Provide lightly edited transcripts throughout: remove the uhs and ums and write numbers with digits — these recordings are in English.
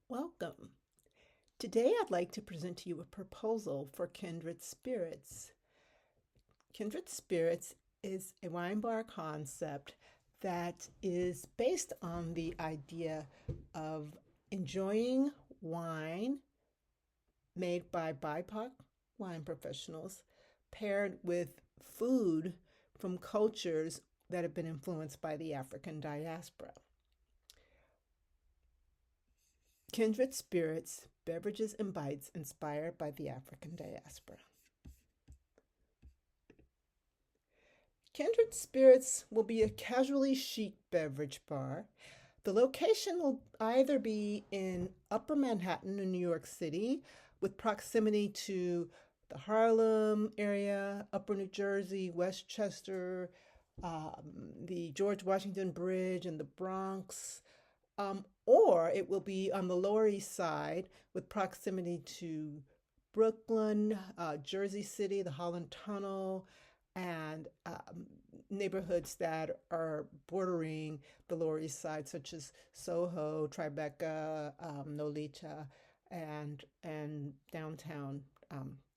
Welcome. Today I'd like to present to you a proposal for Kindred Spirits. Kindred Spirits is a wine bar concept that is based on the idea of enjoying wine made by BIPOC wine professionals paired with food from cultures that have been influenced by the African diaspora. Kindred Spirits, beverages and bites inspired by the African diaspora. Kindred Spirits will be a casually chic beverage bar. The location will either be in Upper Manhattan in New York City with proximity to the Harlem area, Upper New Jersey, Westchester, the George Washington Bridge, and the Bronx. Or it will be on the Lower East Side with proximity to Brooklyn, Jersey City, the Holland Tunnel, and neighborhoods that are bordering the Lower East Side, such as Soho, Tribeca, Nolita, and downtown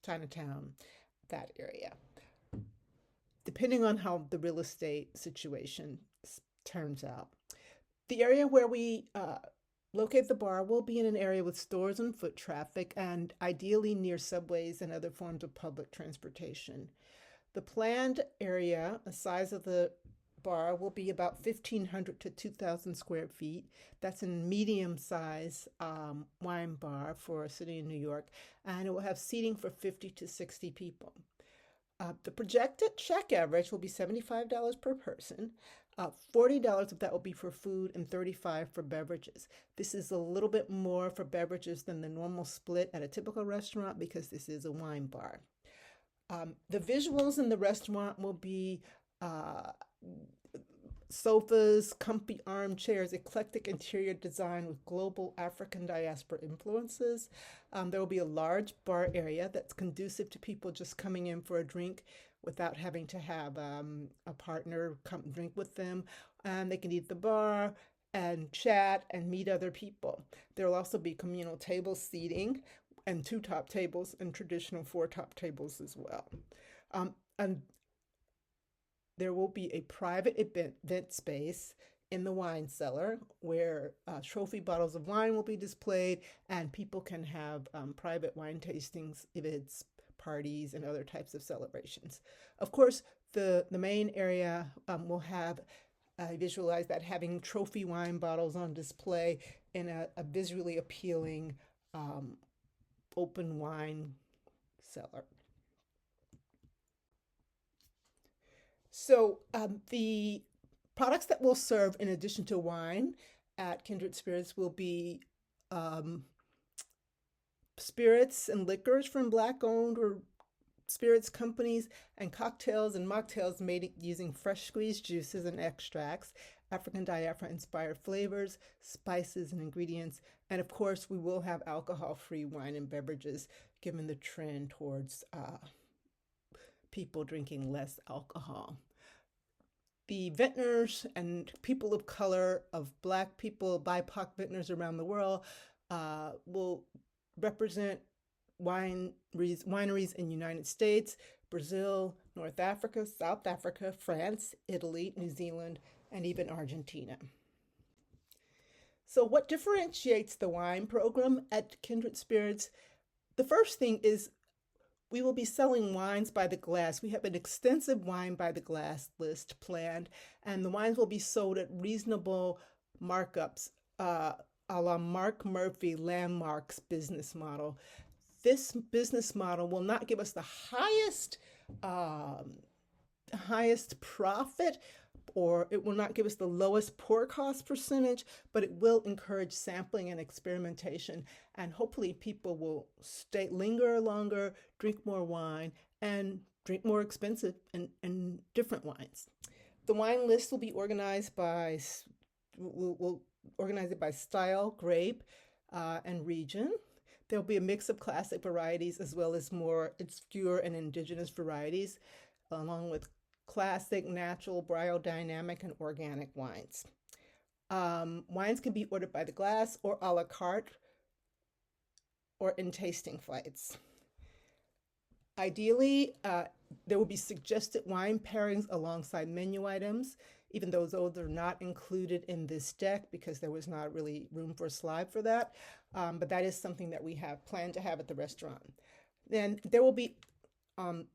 Chinatown, that area. Depending on how the real estate situation turns out. The area where we locate the bar will be in an area with stores and foot traffic, and ideally near subways and other forms of public transportation. The planned area, the size of the bar, will be about 1,500 to 2,000 square feet. That's a medium size wine bar for a city in New York, and it will have seating for 50 to 60 people. The projected check average will be $75 per person. $40 of that will be for food and $35 for beverages. This is a little bit more for beverages than the normal split at a typical restaurant because this is a wine bar. The visuals in the restaurant will be sofas, comfy armchairs, eclectic interior design with global African diaspora influences. There will be a large bar area that's conducive to people just coming in for a drink without having to have a partner come drink with them. And they can eat at the bar and chat and meet other people. There will also be communal table seating and 2 top tables and traditional 4 top tables as well. And there will be a private event space in the wine cellar where trophy bottles of wine will be displayed and people can have private wine tastings, events, parties, and other types of celebrations. Of course, the main area will have, visualize that having trophy wine bottles on display in a visually appealing open wine cellar. So the products that we'll serve in addition to wine at Kindred Spirits will be spirits and liquors from Black-owned or spirits companies and cocktails and mocktails made using fresh squeezed juices and extracts, African diaspora inspired flavors, spices, and ingredients. And of course, we will have alcohol-free wine and beverages given the trend towards people drinking less alcohol. The vintners and people of color, of Black people, BIPOC vintners around the world will represent wineries in the United States, Brazil, North Africa, South Africa, France, Italy, New Zealand, and even Argentina. So what differentiates the wine program at Kindred Spirits? The first thing is we will be selling wines by the glass. We have an extensive wine by the glass list planned, and the wines will be sold at reasonable markups, a la Mark Murphy Landmark's business model. This business model will not give us the highest profit, or it will not give us the lowest pour cost percentage, but it will encourage sampling and experimentation. And hopefully people will linger longer, drink more wine, and drink more expensive and different wines. The wine list will be organized by, we'll organize it by style, grape, and region. There'll be a mix of classic varieties as well as more obscure and indigenous varieties, along with classic, natural, biodynamic, and organic wines. Wines can be ordered by the glass or a la carte or in tasting flights. Ideally, there will be suggested wine pairings alongside menu items, even though those are not included in this deck because there was not really room for a slide for that. But that is something that we have planned to have at the restaurant. Then there will be an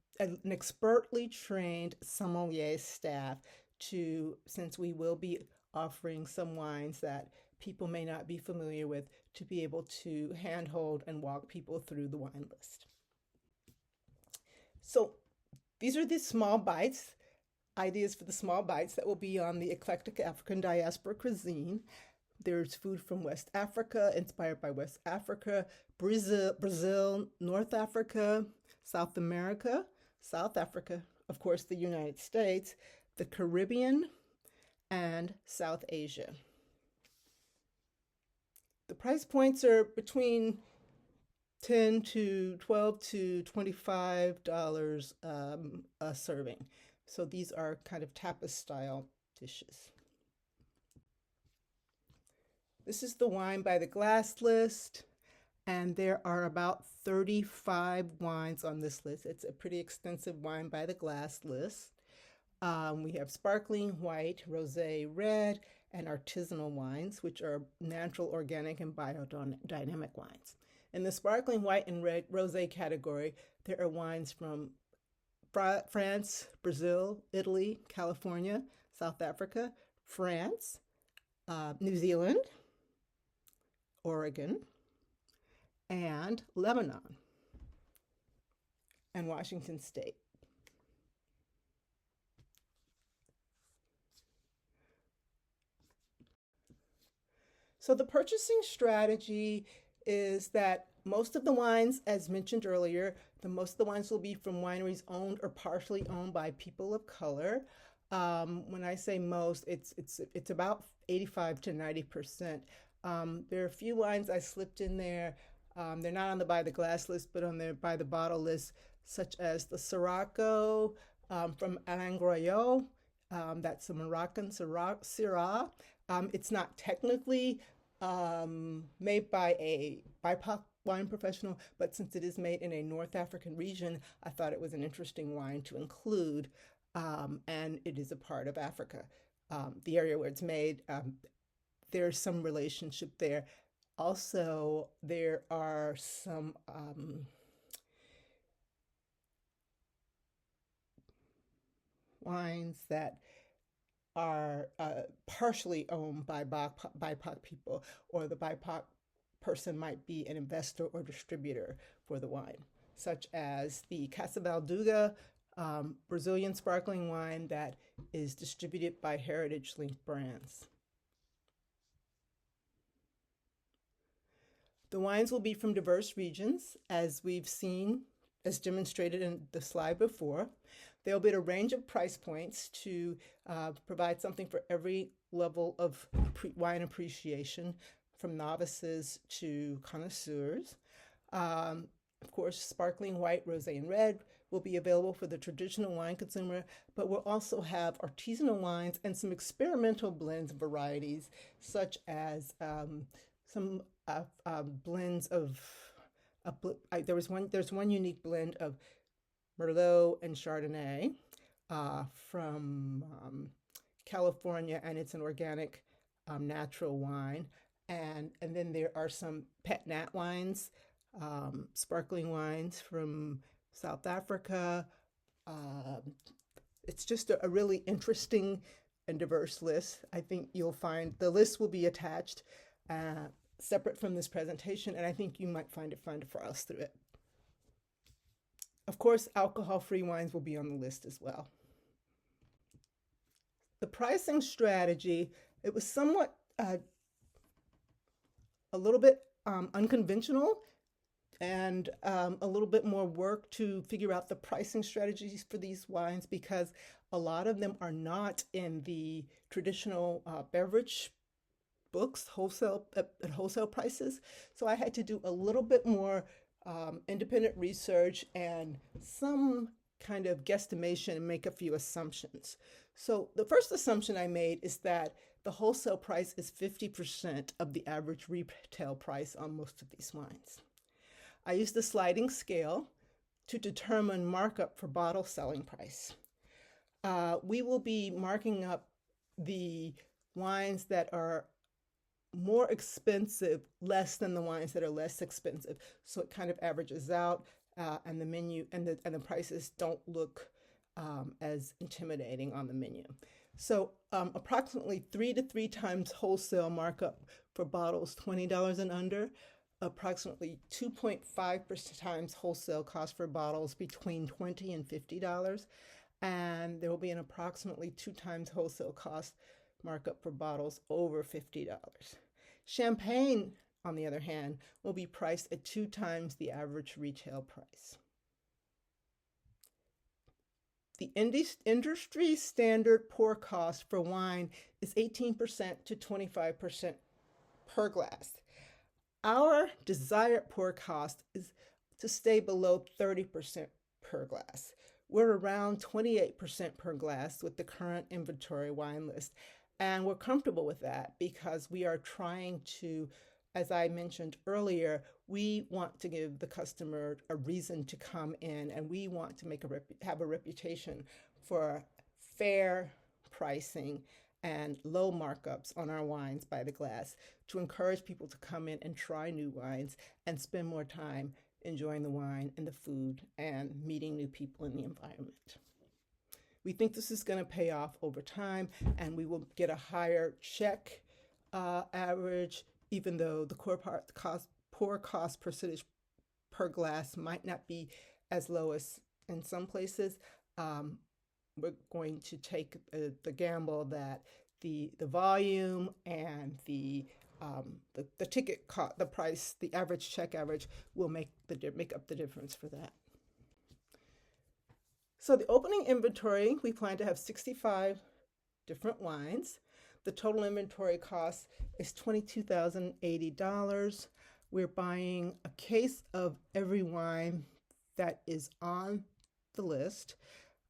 expertly trained sommelier staff since we will be offering some wines that people may not be familiar with, to be able to handhold and walk people through the wine list. So these are the small bites, ideas for the small bites that will be on the eclectic African diaspora cuisine. There's food from West Africa, inspired by West Africa, Brazil, North Africa, South America, South Africa, of course, the United States, the Caribbean, and South Asia. The price points are between $10 to $12 to $25 a serving. So these are kind of tapas style dishes. This is the wine by the glass list, and there are about 35 wines on this list. It's a pretty extensive wine by the glass list. We have sparkling, white, rosé, red, and artisanal wines, which are natural, organic, and biodynamic wines. In the sparkling, white, and red rosé category, there are wines from France, Brazil, Italy, California, South Africa, France, New Zealand, Oregon, and Lebanon, and Washington State. So the purchasing strategy is that most of the wines, as mentioned earlier, most of the wines will be from wineries owned or partially owned by people of color. When I say most, it's about 85 to 90%. There are a few wines I slipped in there. They're not on the by the glass list, but on the by the bottle list, such as the Sirocco from Alain Groyot. That's a Moroccan Syrah. It's not technically made by a BIPOC wine professional, but since it is made in a North African region, I thought it was an interesting wine to include, and it is a part of Africa. The area where it's made, there's some relationship there. Also, there are some wines that are partially owned by BIPOC people, or the BIPOC person might be an investor or distributor for the wine, such as the Casa Valduga Brazilian sparkling wine that is distributed by Heritage Link Brands. The wines will be from diverse regions, as we've seen, as demonstrated in the slide before. They'll be at a range of price points to provide something for every level of wine appreciation, from novices to connoisseurs. Of course, sparkling white, rosé, and red will be available for the traditional wine consumer, but we'll also have artisanal wines and some experimental blends and varieties, such as some blends of, there's one unique blend of Merlot and Chardonnay from California, and it's an organic natural wine. And then there are some pet nat wines, sparkling wines from South Africa. It's just a really interesting and diverse list. I think you'll find the list will be attached separate from this presentation, and I think you might find it fun to browse through it. Of course, alcohol-free wines will be on the list as well. The pricing strategy, it was somewhat a little bit unconventional, and a little bit more work to figure out the pricing strategies for these wines, because a lot of them are not in the traditional beverage books at wholesale prices. So I had to do a little bit more independent research and some kind of guesstimation and make a few assumptions. So the first assumption I made is that the wholesale price is 50% of the average retail price on most of these wines. I use the sliding scale to determine markup for bottle selling price. We will be marking up the wines that are more expensive less than the wines that are less expensive. So it kind of averages out, and the menu and the prices don't look as intimidating on the menu. So approximately 3 times wholesale markup for bottles $20 and under, approximately 2.5 times wholesale cost for bottles between $20 and $50, and there will be an approximately 2 times wholesale cost markup for bottles over $50. Champagne, on the other hand, will be priced at 2 times the average retail price. The industry standard pour cost for wine is 18% to 25% per glass. Our desired pour cost is to stay below 30% per glass. We're around 28% per glass with the current inventory wine list. And we're comfortable with that because we are trying to, as I mentioned earlier, we want to give the customer a reason to come in, and we want to have a reputation for fair pricing and low markups on our wines by the glass to encourage people to come in and try new wines and spend more time enjoying the wine and the food and meeting new people in the environment. We think this is going to pay off over time, and we will get a higher check average, even though the pour cost percentage per glass might not be as low as in some places. We're going to take the gamble that the volume and the ticket cost, the price, the average check average will make up the difference for that. So the opening inventory, we plan to have 65 different wines. The total inventory cost is $22,080. We're buying a case of every wine that is on the list,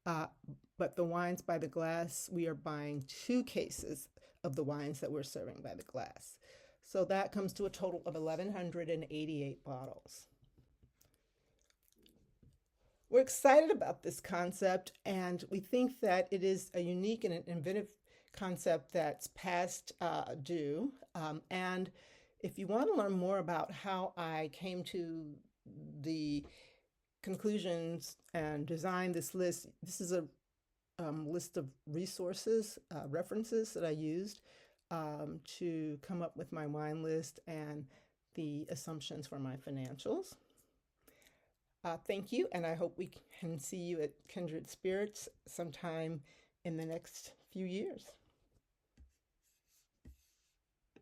but the wines by the glass, we are buying 2 cases of the wines that we're serving by the glass. So that comes to a total of 1,188 bottles. We're excited about this concept, and we think that it is a unique and an inventive concept that's past due. And if you want to learn more about how I came to the conclusions and designed this list, this is a list of resources, references that I used to come up with my wine list and the assumptions for my financials. Thank you, and I hope we can see you at Kindred Spirits sometime in the next few years.